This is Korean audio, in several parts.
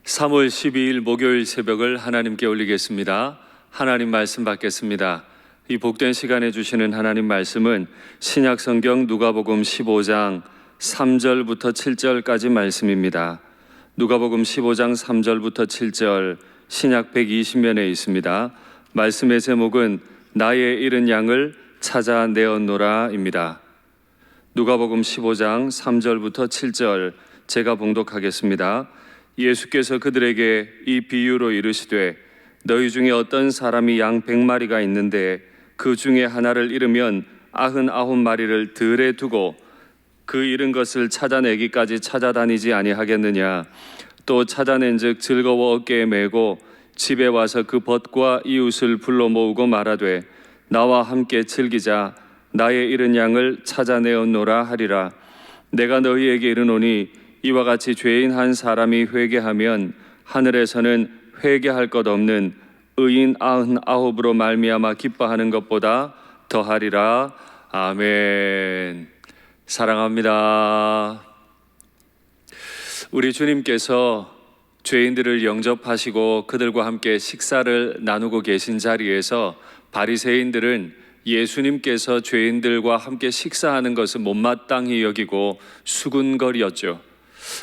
3월 12일 목요일 새벽을 하나님께 올리겠습니다. 하나님 말씀 받겠습니다. 이 복된 시간에 주시는 하나님 말씀은 신약성경 누가복음 15장 3절부터 7절까지 말씀입니다. 누가복음 15장 3절부터 7절 신약 120면에 있습니다. 말씀의 제목은 나의 잃은 양을 찾아내었노라입니다. 누가복음 15장 3절부터 7절 제가 봉독하겠습니다. 예수께서 그들에게 이 비유로 이르시되 너희 중에 어떤 사람이 양 100마리가 있는데 그 중에 하나를 잃으면 99마리를 들에 두고 그 잃은 것을 찾아내기까지 찾아다니지 아니하겠느냐. 또 찾아낸즉 즐거워 어깨에 메고 집에 와서 그 벗과 이웃을 불러 모으고 말하되 나와 함께 즐기자. 나의 잃은 양을 찾아내었노라 하리라. 내가 너희에게 이르노니 이와 같이 죄인 한 사람이 회개하면 하늘에서는 회개할 것 없는 의인 99으로 말미암아 기뻐하는 것보다 더하리라. 아멘. 사랑합니다. 우리 주님께서 죄인들을 영접하시고 그들과 함께 식사를 나누고 계신 자리에서 바리새인들은 예수님께서 죄인들과 함께 식사하는 것을 못마땅히 여기고 수군거렸죠.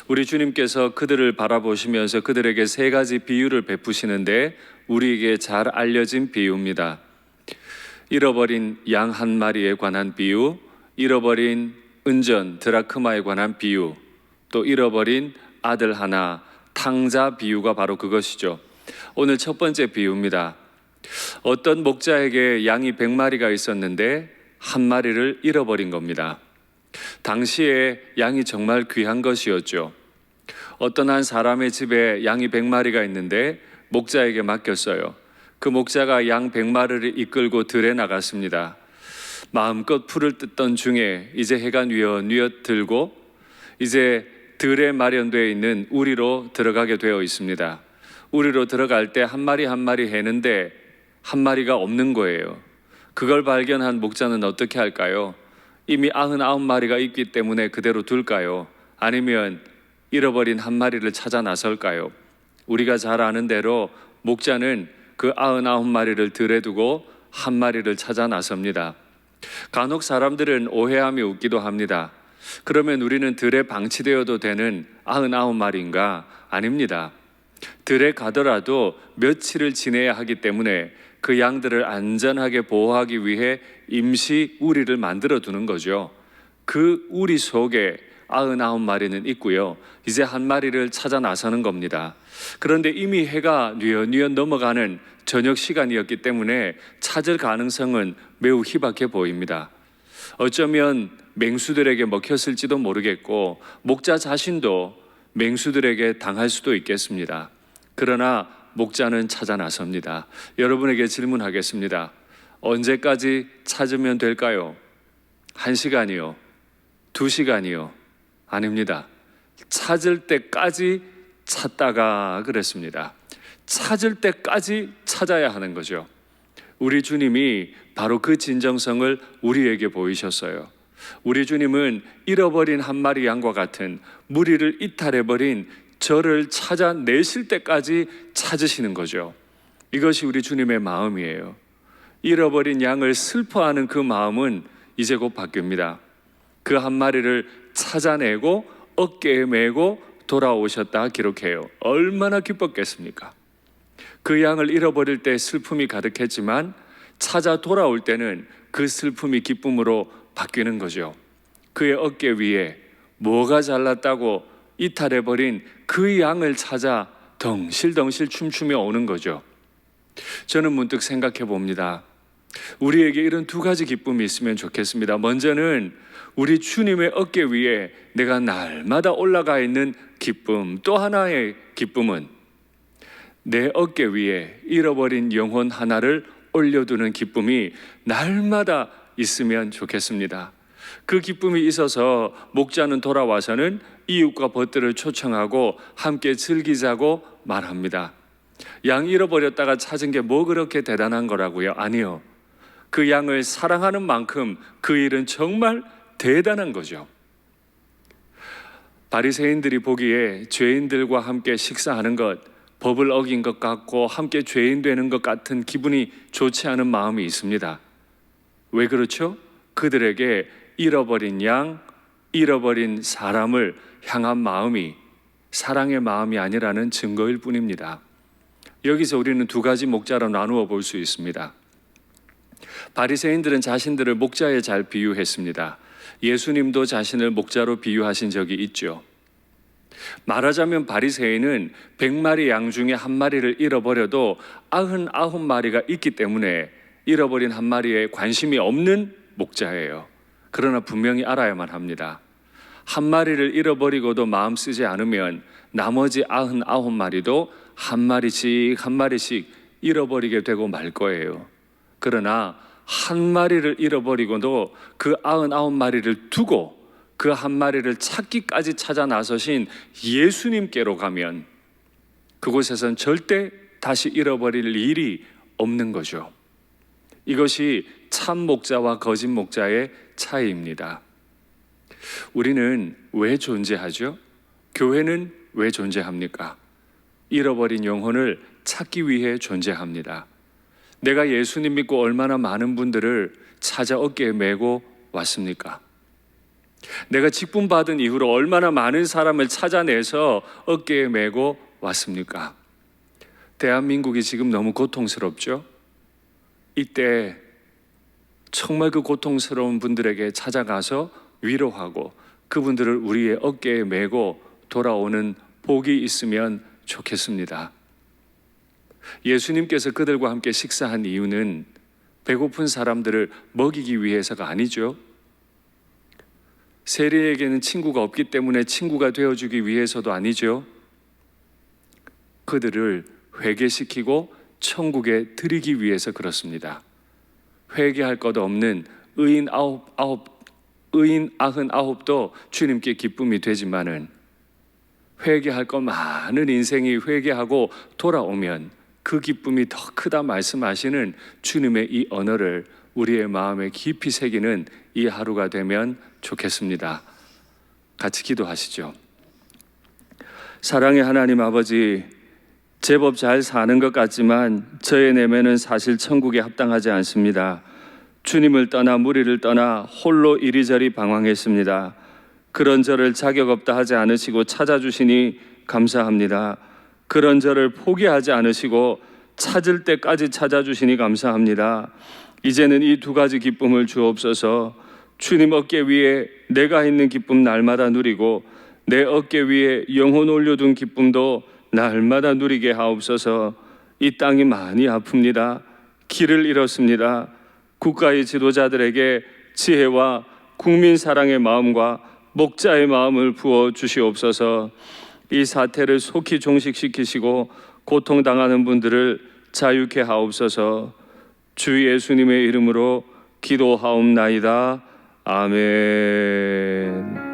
우리 주님께서 그들을 바라보시면서 그들에게 세 가지 비유를 베푸시는데 우리에게 잘 알려진 비유입니다. 잃어버린 양 한 마리에 관한 비유, 잃어버린 은전 드라크마에 관한 비유, 또 잃어버린 아들 하나 탕자 비유가 바로 그것이죠. 오늘 첫 번째 비유입니다. 어떤 목자에게 양이 100마리가 있었는데 한 마리를 잃어버린 겁니다. 당시에 양이 정말 귀한 것이었죠. 어떤 한 사람의 집에 양이 100마리가 있는데 목자에게 맡겼어요. 그 목자가 양 100마리를 이끌고 들에 나갔습니다. 마음껏 풀을 뜯던 중에 이제 해가 뉘엿뉘엿 들고 이제 들에 마련되어 있는 우리로 들어가게 되어 있습니다. 우리로 들어갈 때 한 마리 한 마리 해는데 한 마리가 없는 거예요. 그걸 발견한 목자는 어떻게 할까요? 이미 99마리가 있기 때문에 그대로 둘까요? 아니면 잃어버린 한 마리를 찾아 나설까요? 우리가 잘 아는 대로 목자는 그 99마리를 들에 두고 한 마리를 찾아 나섭니다. 간혹 사람들은 오해하며 웃기도 합니다. 그러면 우리는 들에 방치되어도 되는 99마리인가? 아닙니다. 들에 가더라도 며칠을 지내야 하기 때문에 그 양들을 안전하게 보호하기 위해 임시 우리를 만들어 두는 거죠. 그 우리 속에 99마리는 있고요. 이제 한 마리를 찾아 나서는 겁니다. 그런데 이미 해가 뉘엿뉘엿 넘어가는 저녁 시간이었기 때문에 찾을 가능성은 매우 희박해 보입니다. 어쩌면 맹수들에게 먹혔을지도 모르겠고 목자 자신도 맹수들에게 당할 수도 있겠습니다. 그러나 목자는 찾아 나섭니다. 여러분에게 질문하겠습니다. 언제까지 찾으면 될까요? 1시간이요? 2시간이요? 아닙니다. 찾을 때까지 찾다가 그랬습니다. 찾을 때까지 찾아야 하는 거죠. 우리 주님이 바로 그 진정성을 우리에게 보이셨어요. 우리 주님은 잃어버린 한 마리 양과 같은 무리를 이탈해버린 저를 찾아내실 때까지 찾으시는 거죠. 이것이 우리 주님의 마음이에요. 잃어버린 양을 슬퍼하는 그 마음은 이제 곧 바뀝니다. 그 한 마리를 찾아내고 어깨에 메고 돌아오셨다 기록해요. 얼마나 기뻤겠습니까? 그 양을 잃어버릴 때 슬픔이 가득했지만 찾아 돌아올 때는 그 슬픔이 기쁨으로 바뀌는 거죠. 그의 어깨 위에 뭐가 잘났다고 이탈해버린 그 양을 찾아 덩실덩실 춤추며 오는 거죠. 저는 문득 생각해 봅니다. 우리에게 이런 두 가지 기쁨이 있으면 좋겠습니다. 먼저는 우리 주님의 어깨 위에 내가 날마다 올라가 있는 기쁨, 또 하나의 기쁨은 내 어깨 위에 잃어버린 영혼 하나를 올려두는 기쁨이 날마다 있으면 좋겠습니다. 그 기쁨이 있어서 목자는 돌아와서는 이웃과 벗들을 초청하고 함께 즐기자고 말합니다. 양 잃어버렸다가 찾은 게 뭐 그렇게 대단한 거라고요? 아니요. 그 양을 사랑하는 만큼 그 일은 정말 대단한 거죠. 바리새인들이 보기에 죄인들과 함께 식사하는 것, 법을 어긴 것 같고 함께 죄인 되는 것 같은 기분이 좋지 않은 마음이 있습니다. 왜 그렇죠? 그들에게 잃어버린 양, 잃어버린 사람을 향한 마음이 사랑의 마음이 아니라는 증거일 뿐입니다. 여기서 우리는 두 가지 목자로 나누어 볼 수 있습니다. 바리새인들은 자신들을 목자에 잘 비유했습니다. 예수님도 자신을 목자로 비유하신 적이 있죠. 말하자면 바리새인은 100마리 양 중에 한 마리를 잃어버려도 99마리가 있기 때문에 잃어버린 한 마리에 관심이 없는 목자예요. 그러나 분명히 알아야만 합니다. 한 마리를 잃어버리고도 마음 쓰지 않으면 나머지 99마리도 한 마리씩 잃어버리게 되고 말 거예요. 그러나 한 마리를 잃어버리고도 그 99마리를 두고 그 한 마리를 찾기까지 찾아 나서신 예수님께로 가면 그곳에선 절대 다시 잃어버릴 일이 없는 거죠. 이것이 참 목자와 거짓 목자의 차이입니다. 우리는 왜 존재하죠? 교회는 왜 존재합니까? 잃어버린 영혼을 찾기 위해 존재합니다. 내가 예수님 믿고 얼마나 많은 분들을 찾아 어깨에 메고 왔습니까? 내가 직분 받은 이후로 얼마나 많은 사람을 찾아내서 어깨에 메고 왔습니까? 대한민국이 지금 너무 고통스럽죠? 이때 정말 그 고통스러운 분들에게 찾아가서 위로하고 그분들을 우리의 어깨에 메고 돌아오는 복이 있으면 좋겠습니다. 예수님께서 그들과 함께 식사한 이유는 배고픈 사람들을 먹이기 위해서가 아니죠. 세리에게는 친구가 없기 때문에 친구가 되어주기 위해서도 아니죠. 그들을 회개시키고 천국에 드리기 위해서 그렇습니다. 회개할 것 없는 의인 99도 주님께 기쁨이 되지만은 회개할 것 많은 인생이 회개하고 돌아오면 그 기쁨이 더 크다 말씀하시는 주님의 이 언어를 우리의 마음에 깊이 새기는 이 하루가 되면 좋겠습니다. 같이 기도하시죠. 사랑의 하나님 아버지, 제법 잘 사는 것 같지만 저의 내면은 사실 천국에 합당하지 않습니다. 주님을 떠나 무리를 떠나 홀로 이리저리 방황했습니다. 그런 저를 자격 없다 하지 않으시고 찾아주시니 감사합니다. 그런 저를 포기하지 않으시고 찾을 때까지 찾아주시니 감사합니다. 이제는 이 두 가지 기쁨을 주옵소서. 주님 어깨 위에 내가 있는 기쁨 날마다 누리고 내 어깨 위에 영혼 올려둔 기쁨도 날마다 누리게 하옵소서. 이 땅이 많이 아픕니다. 길을 잃었습니다. 국가의 지도자들에게 지혜와 국민 사랑의 마음과 목자의 마음을 부어 주시옵소서. 이 사태를 속히 종식시키시고 고통당하는 분들을 자유케 하옵소서. 주 예수님의 이름으로 기도하옵나이다. 아멘.